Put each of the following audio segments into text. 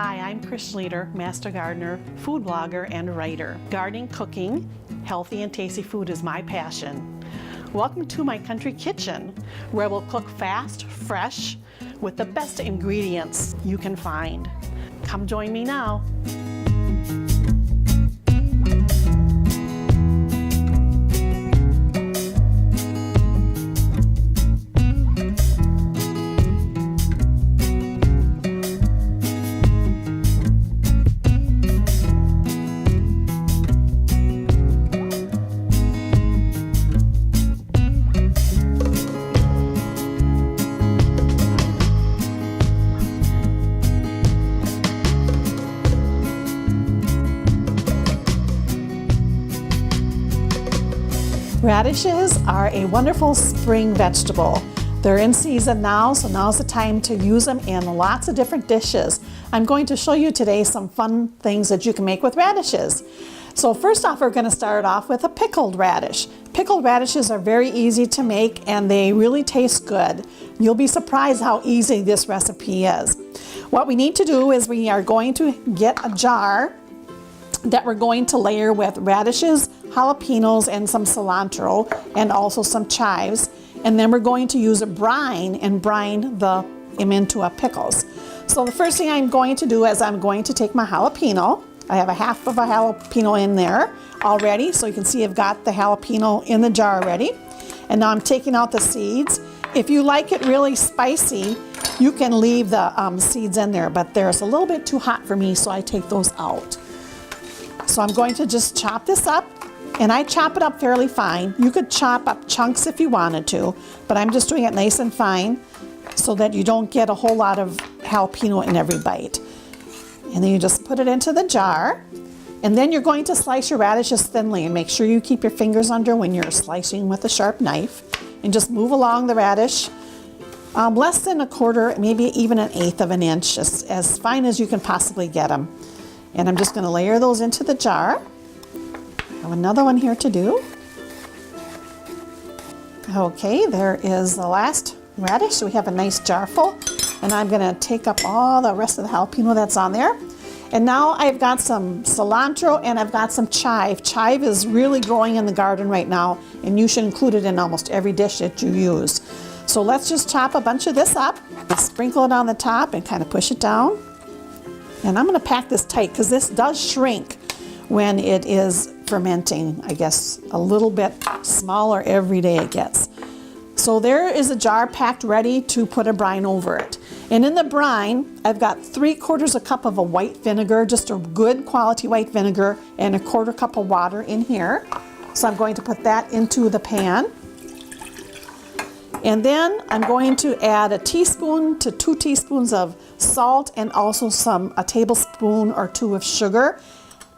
Hi, I'm Chris Schleter, Master Gardener, food blogger, and writer. Gardening, cooking, healthy and tasty food is my passion. Welcome to my country kitchen, where we'll cook fast, fresh, with the best ingredients you can find. Come join me now. Radishes are a wonderful spring vegetable. They're in season now, so now's the time to use them in lots of different dishes. I'm going to show you today some fun things that you can make with radishes. So first off, we're going to start off with a pickled radish. Pickled radishes are very easy to make and they really taste good. You'll be surprised how easy this recipe is. What we need to do is we are going to get a jar that we're going to layer with radishes, jalapenos, and some cilantro, and also some chives. And then we're going to use a brine and brine them into a pickles. So the first thing I'm going to do is I'm going to take my jalapeno. I have a half of a jalapeno in there already, so you can see I've got the jalapeno in the jar already. And now I'm taking out the seeds. If you like it really spicy, you can leave the seeds in there, but there's a little bit too hot for me, so I take those out. So I'm going to just chop this up, and I chop it up fairly fine. You could chop up chunks if you wanted to, but I'm just doing it nice and fine so that you don't get a whole lot of jalapeno in every bite. And then you just put it into the jar, and then you're going to slice your radishes thinly, and make sure you keep your fingers under when you're slicing with a sharp knife, and just move along the radish less than a quarter, maybe even an eighth of an inch, as fine as you can possibly get them. And I'm just going to layer those into the jar. I have another one here to do. Okay, there is the last radish. So we have a nice jar full. And I'm going to take up all the rest of the jalapeno that's on there. And now I've got some cilantro and I've got some chive. Chive is really growing in the garden right now, and you should include it in almost every dish that you use. So let's just chop a bunch of this up, sprinkle it on the top, and kind of push it down. And I'm going to pack this tight because this does shrink when it is fermenting. I guess a little bit smaller every day it gets. So there is a jar packed ready to put a brine over it. And in the brine, I've got 3/4 cup of a white vinegar, just a good quality white vinegar, and a 1/4 cup of water in here. So I'm going to put that into the pan. And then I'm going to add a teaspoon to 2 teaspoons of salt, and also a tablespoon or 2 of sugar.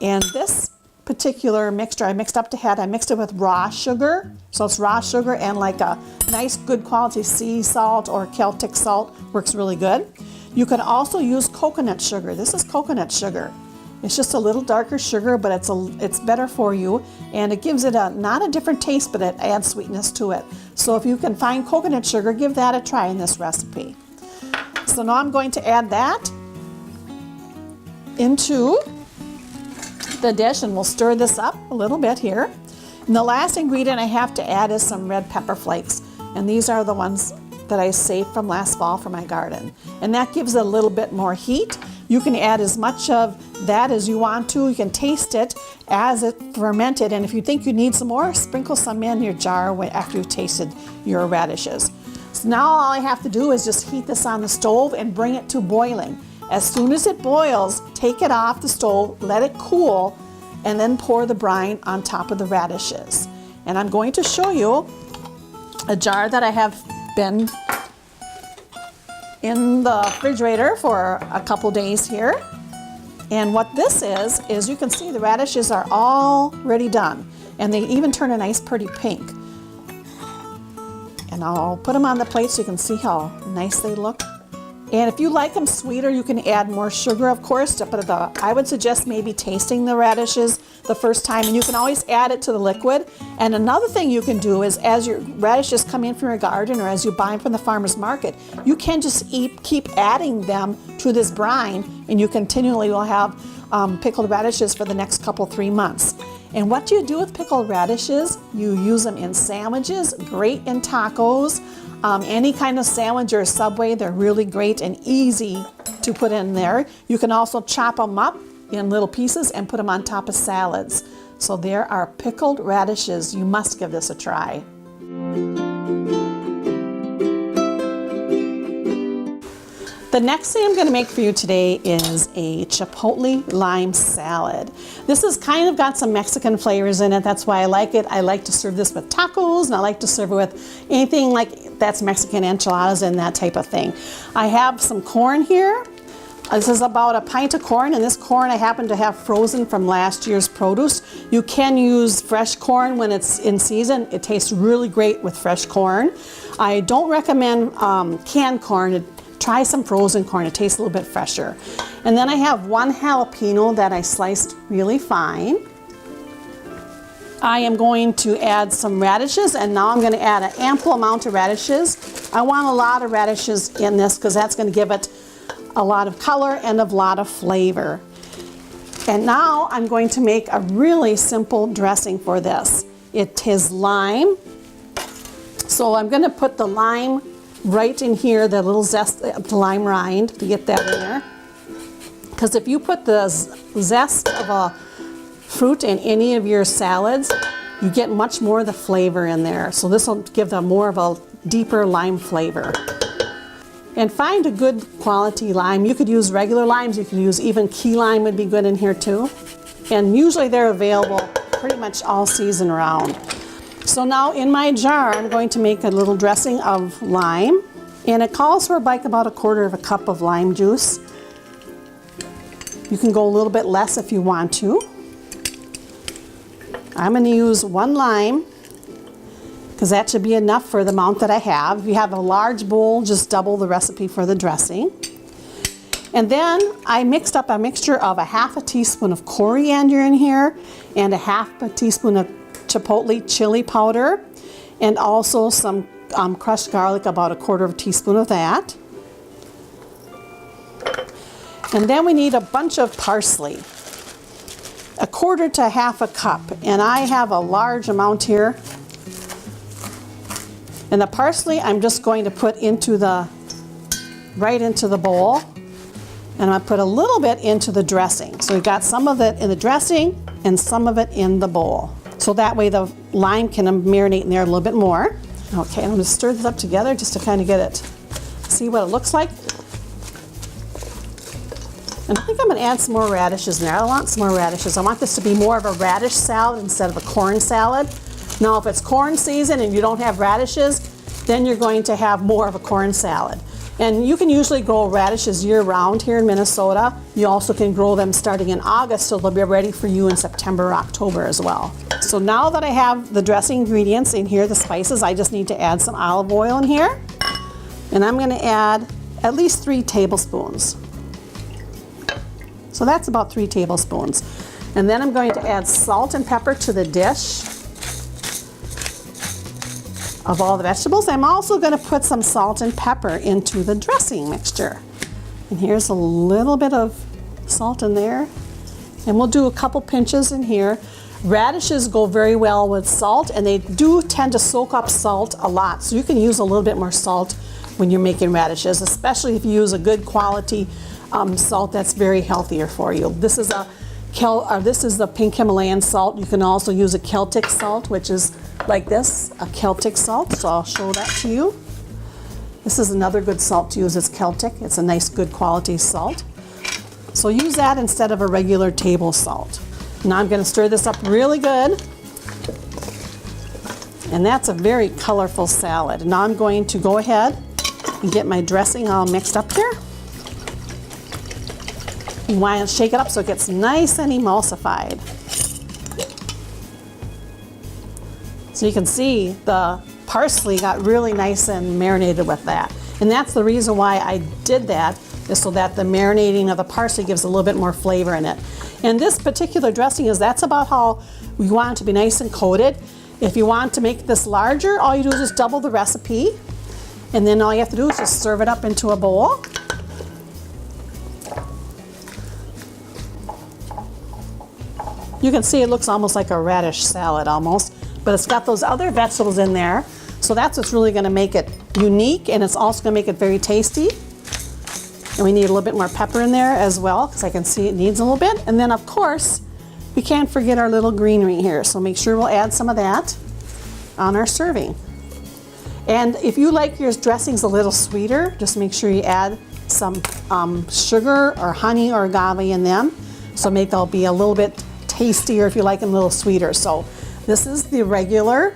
And this particular mixture I mixed up to head, I mixed it with raw sugar. So it's raw sugar and like a nice good quality sea salt or Celtic salt works really good. You can also use coconut sugar. This is coconut sugar. It's just a little darker sugar, but it's better for you, and it gives it not a different taste, but it adds sweetness to it. So if you can find coconut sugar, give that a try in this recipe. So now I'm going to add that into the dish, and we'll stir this up a little bit here. And the last ingredient I have to add is some red pepper flakes, and these are the ones that I saved from last fall for my garden. And that gives it a little bit more heat. You can add as much of that as you want to. You can taste it as it fermented, and if you think you need some more, sprinkle some in your jar after you've tasted your radishes. So now all I have to do is just heat this on the stove and bring it to boiling. As soon as it boils, take it off the stove, let it cool, and then pour the brine on top of the radishes. And I'm going to show you a jar that I have been in the refrigerator for a couple days here. And what this is you can see the radishes are already done, and they even turn a nice pretty pink. And I'll put them on the plate so you can see how nice they look. And if you like them sweeter, you can add more sugar, of course, but I would suggest maybe tasting the radishes the first time, and you can always add it to the liquid. And another thing you can do is, as your radishes come in from your garden or as you buy them from the farmer's market, you can just keep adding them to this brine, and you continually will have pickled radishes for the next 3 months. And what do you do with pickled radishes? You use them in sandwiches, great in tacos, any kind of sandwich or Subway. They're really great and easy to put in there. You can also chop them up in little pieces and put them on top of salads. So there are pickled radishes. You must give this a try. The next thing I'm going to make for you today is a chipotle lime salad. This has kind of got some Mexican flavors in it. That's why I like it. I like to serve this with tacos, and I like to serve it with anything like that's Mexican, enchiladas and that type of thing. I have some corn here. This is about a pint of corn, and this corn I happen to have frozen from last year's produce. You can use fresh corn when it's in season. It tastes really great with fresh corn. I don't recommend canned corn. Try some frozen corn. It tastes a little bit fresher. And then I have 1 jalapeno that I sliced really fine. I am going to add some radishes, and now I'm going to add an ample amount of radishes. I want a lot of radishes in this because that's going to give it a lot of color and a lot of flavor. And now I'm going to make a really simple dressing for this. It is lime. So I'm going to put the lime right in here, the little zest, the lime rind, to get that in there. Because if you put the zest of a fruit in any of your salads, you get much more of the flavor in there. So this will give them more of a deeper lime flavor. And find a good quality lime. You could use regular limes, you could use even key lime would be good in here too. And usually they're available pretty much all season round. So now in my jar, I'm going to make a little dressing of lime, and it calls for like about 1/4 cup of lime juice. You can go a little bit less if you want to. I'm going to use 1 lime because that should be enough for the amount that I have. If you have a large bowl, just double the recipe for the dressing. And then I mixed up a mixture of 1/2 teaspoon of coriander in here and 1/2 teaspoon of chipotle chili powder, and also some crushed garlic, about 1/4 teaspoon of that. And then we need a bunch of parsley, 1/4 to 1/2 cup, and I have a large amount here. And the parsley I'm just going to put right into the bowl, and I'm going to put a little bit into the dressing. So we've got some of it in the dressing and some of it in the bowl. So that way the lime can marinate in there a little bit more. Okay, I'm going to stir this up together just to kind of get it, see what it looks like. And I think I'm going to add some more radishes in there. I want some more radishes. I want this to be more of a radish salad instead of a corn salad. Now, if it's corn season and you don't have radishes, then you're going to have more of a corn salad. And you can usually grow radishes year-round here in Minnesota. You also can grow them starting in August, so they'll be ready for you in September or October as well. So now that I have the dressing ingredients in here, the spices, I just need to add some olive oil in here. And I'm going to add at least 3 tablespoons. So that's about 3 tablespoons. And then I'm going to add salt and pepper to the dish of all the vegetables. I'm also going to put some salt and pepper into the dressing mixture. And here's a little bit of salt in there. And we'll do a couple pinches in here. Radishes go very well with salt, and they do tend to soak up salt a lot. So you can use a little bit more salt when you're making radishes, especially if you use a good quality salt that's very healthier for you. This is the pink Himalayan salt. You can also use a Celtic salt, which is like this, a Celtic salt. So I'll show that to you. This is another good salt to use. It's Celtic. It's a nice, good quality salt. So use that instead of a regular table salt. Now I'm going to stir this up really good. And that's a very colorful salad. Now I'm going to go ahead and get my dressing all mixed up here. You want to shake it up so it gets nice and emulsified. So you can see the parsley got really nice and marinated with that. And that's the reason why I did that, is so that the marinating of the parsley gives a little bit more flavor in it. And this particular dressing that's about how we want it to be nice and coated. If you want to make this larger, all you do is just double the recipe. And then all you have to do is just serve it up into a bowl. You can see it looks almost like a radish salad almost, but it's got those other vegetables in there. So that's what's really gonna make it unique, and it's also gonna make it very tasty. And we need a little bit more pepper in there as well, because I can see it needs a little bit. And then of course, we can't forget our little greenery here. So make sure we'll add some of that on our serving. And if you like your dressings a little sweeter, just make sure you add some sugar or honey or agave in them. So make they'll be a little bit tastier if you like them a little sweeter. So this is the regular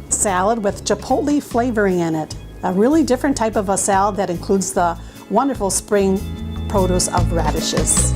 salad with chipotle flavoring in it. A really different type of a salad that includes the wonderful spring produce of radishes.